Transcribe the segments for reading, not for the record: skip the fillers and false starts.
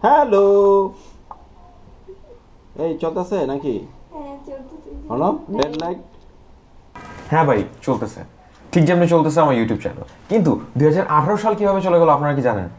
Hello, এই চলতেছে নাকি? Hello, red light. হ্যাঁ ভাই চলতেছে, ঠিক যেমনি চলতেছে আমার ইউটিউব চ্যানেল। কিন্তু 2018 সাল কিভাবে চলে গেল আপনারা কি জানেন?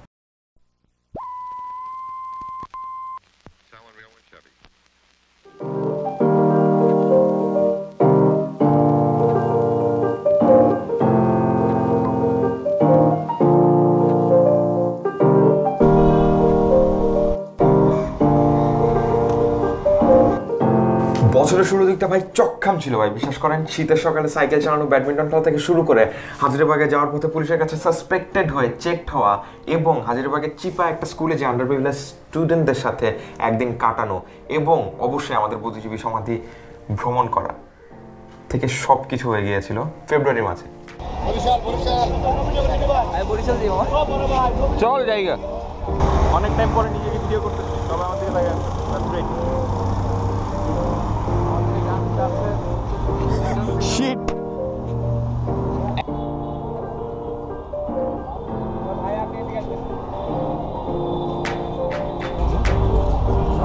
বছরের শুরু দিকটা ভাই চক্কাম ছিল ভাই, বিশ্বাস করেন। শীতের সকালে সাইকেল চালানো, ব্যাডমিন্টন খেলা থেকে শুরু করে হাজারীবাগে যাওয়ার পথে পুলিশের কাছে সাসপেক্টেড হয়ে চেকড হওয়া এবং হাজারীবাগের চিপা একটা স্কুলে যে আন্ডার প্রিভিলেজ স্টুডেন্টদের সাথে একদিন কাটানো এবং অবশ্যই আমাদের বুদ্ধিজীবী সমাধি ভ্রমণ করা থেকে সব কিছু হয়ে গিয়েছিল ফেব্রুয়ারির মাঝে। চল জায়গা অনেক টাইম পরে নিজেকে ভিডিও করতেছি, তবে আমার দিকে লাগে শিট।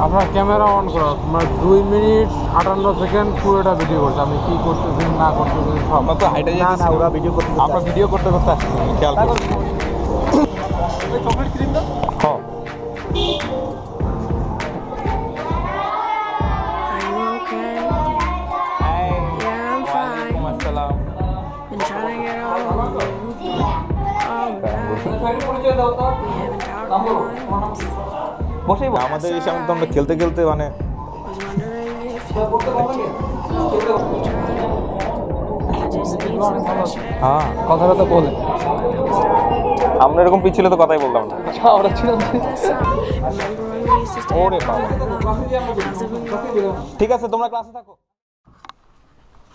আপনার ক্যামেরা অন করো, তোমার 2 মিনিট 58 সেকেন্ড পুরোটা ভিডিও করছে। আমি কি করতেছি না করতেছি সব। আমরা তো হাইটে যাচ্ছি না, ওরা ভিডিও করতে, আমরা ভিডিও করতে করতে আসছি। খেয়াল করো চকলেট ক্রিম দাও। হ্যাঁ বসেই আমাদের এই সামনে তো আমরা খেলতে খেলতে মানে হ্যাঁ কথাটা তো বলে আমরা এরকম পিছলে তো কথাই বলতাম না। ওরা ছিল ওরে বাবা, ঠিক আছে তোমরা ক্লাসে থাকো।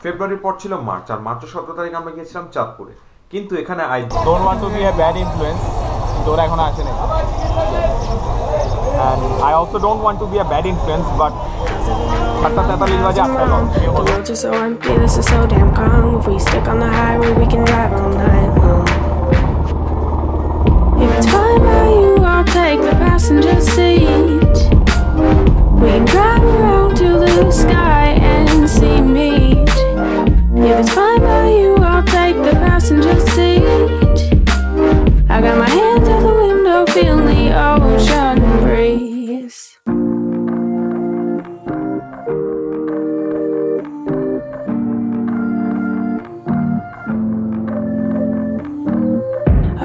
ফেব্রুয়ারির পর ছিল মার্চ, আর মার্চের 17 তারিখ আমরা গিয়েছিলাম চাঁদপুরে। কিন্তু এখানে I don't want to be a bad influence, কিন্তু ওরা এখন আসে না। And I also don't want to be a bad influence, but the roads are so empty, this is so damn calm. If we stick on the highway, we can drive all night long. If it's fine by you, I'll take the passenger seat. We can drive around to the sky and see meat. If it's fine by you, I'll take the passenger seat. I got my hands out the window, feeling the ocean breeze.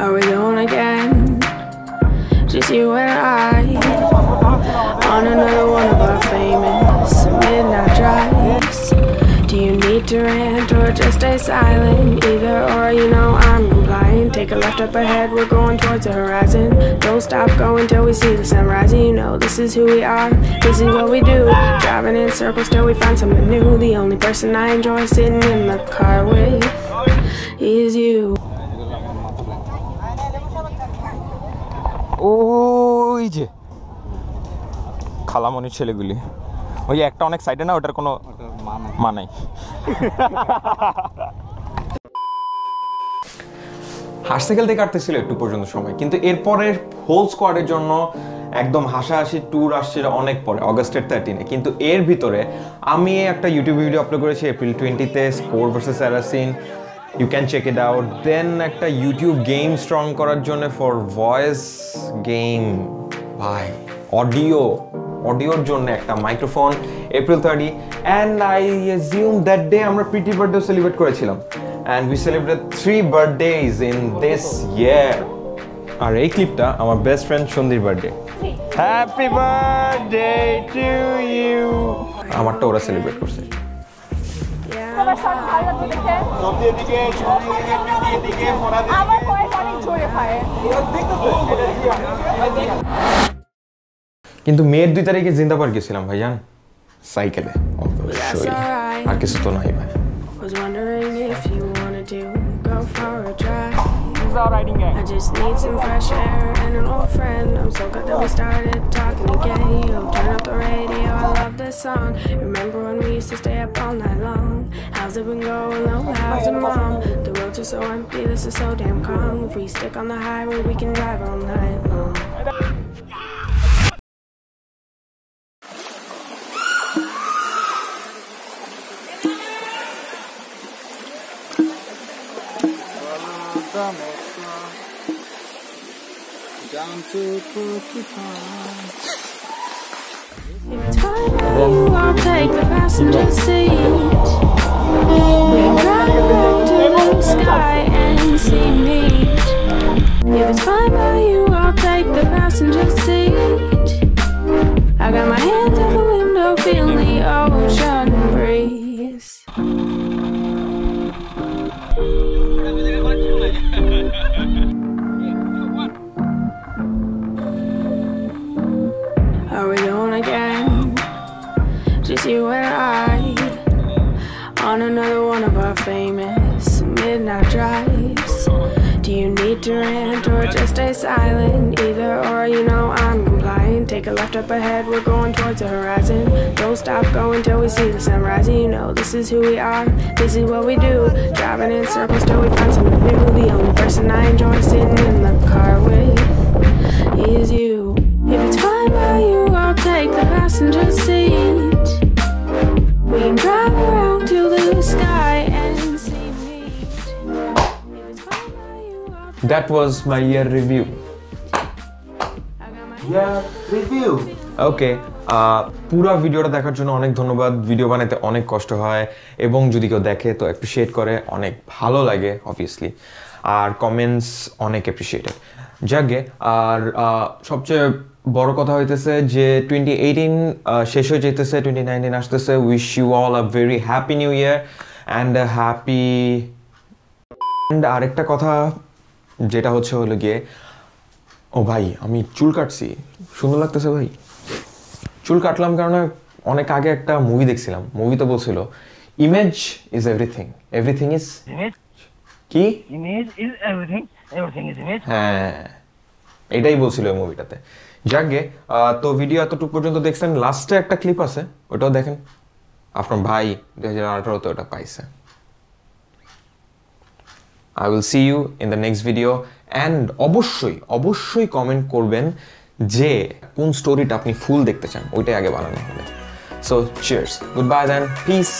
Are we going again? Just you and I on another one of our famous midnight drives. Do you need to rant or just stay silent? Either or, you know I'm compliant. Take a left up ahead, we're going towards the horizon. Don't stop going till we see the sunrise. You know this is who we are, this is what we do. Driving in circles till we find something new. The only person I enjoy sitting in the car with is you. ওই যে খালামনির ছেলেগুলি, ওই একটা অনেক সাইডে না, ওটার কোনো মানাই। হাসতে খেলতে কাটতেছিল একটু পর্যন্ত সময়, কিন্তু এরপরে হোল স্কোয়াডের জন্য একদম হাসাহাসি ট্যুর আসছিল অনেক পরে, অগস্টের 13-এ। কিন্তু এর ভিতরে আমি একটা ইউটিউব ভিডিও আপলোড করেছি এপ্রিল 20-তে, স্কোর ভার্সেস অ্যারাসিন। You can check it out. Then একটা ইউটিউব গেম স্ট্রং করার জন্য ফর ভয়েস গেম, ভাই অডিওর জন্য একটা microphone, April 30। And I assume that day আমরা প্রিটি বার্থডে সেলিব্রেট করেছিলাম। And we celebrate 3 birthdays in this year. আর এই ক্লিপটা আমার বেস্ট ফ্রেন্ড সন্ধির birthday. Happy birthday to you. আমারটা ওরা সেলিব্রেট করছে। কিন্তু মেয়ের 2 তারিখে জিন্দাবাদ গেছিলাম ভাইজান, সাইকেলে। আর কিছু তো নাই ভাই। I just need some fresh air and an old friend. I'm so glad that we started talking again. Yo, turn up the radio, I love this song. Remember when we used to stay up all night long? How's it been going? Oh, how's it, mom? The roads are so empty, this is so damn calm. If we stick on the highway, we can drive all night long. down to porcupine. I'll take the passenger seat. We can drive around to the sky and see meat. If it's fine by you, I'll take the passenger seat. I got my hands out the window, feeling the ocean breeze. Are we going again? Just you and I on another one of our famous midnight drives. Do you need to rant or just stay silent? Either or, you know I'm compliant. Take a left up ahead, we're going towards the horizon. Don't stop going till we see the sun rising. You know this is who we are, this is what we do. Driving in circles till we find something new. The only person I enjoy sitting in the car with is you. If it's fine by you, I'll take the passenger seat. We can drive around to the sky and see meat. If it's fine by you, I'll That was my year review. Review ওকে, পুরো ভিডিওটা দেখার জন্য অনেক ধন্যবাদ। Video বানাতে অনেক কষ্ট হয় এবং যদি কেউ দেখে তো অ্যাপ্রিসিয়েট করে, অনেক ভালো লাগে অবভিয়াসলি, আর কমেন্টস অনেক অ্যাপ্রিসিয়েটেড। যাকে আর সবচেয়ে বড় কথা হইতেছে যে 2018 শেষ হয়ে যেতেছে, 2019 আসতেছে। Wish you all a very happy new year and happy. And আরেকটা কথা যেটা হলো গিয়ে, ও ভাই আমি চুল কাটছি, সুন্দর লাগতেছে ভাই। চুল কাটলাম কারণ অনেক আগে একটা মুভি দেখছিলাম, মুভিতে বলছিল image is everything, everything is কি, Image is everything, everything is image. হ্যাঁ এটাই বলছিল ওই মুভিটাতে। যাকে তো ভিডিও এতটুকু পর্যন্ত দেখছেন, লাস্টে একটা ক্লিপ আছে, ওটাও দেখেন। আপনার ভাই 2018-তে ওটা পাইছে। I will see you in the next video and অবশ্যই কমেন্ট করবেন যে কোন স্টোরিটা আপনি ফুল দেখতে চান, ওইটাই আগে বানানো হবে। So cheers, goodbye then, peace.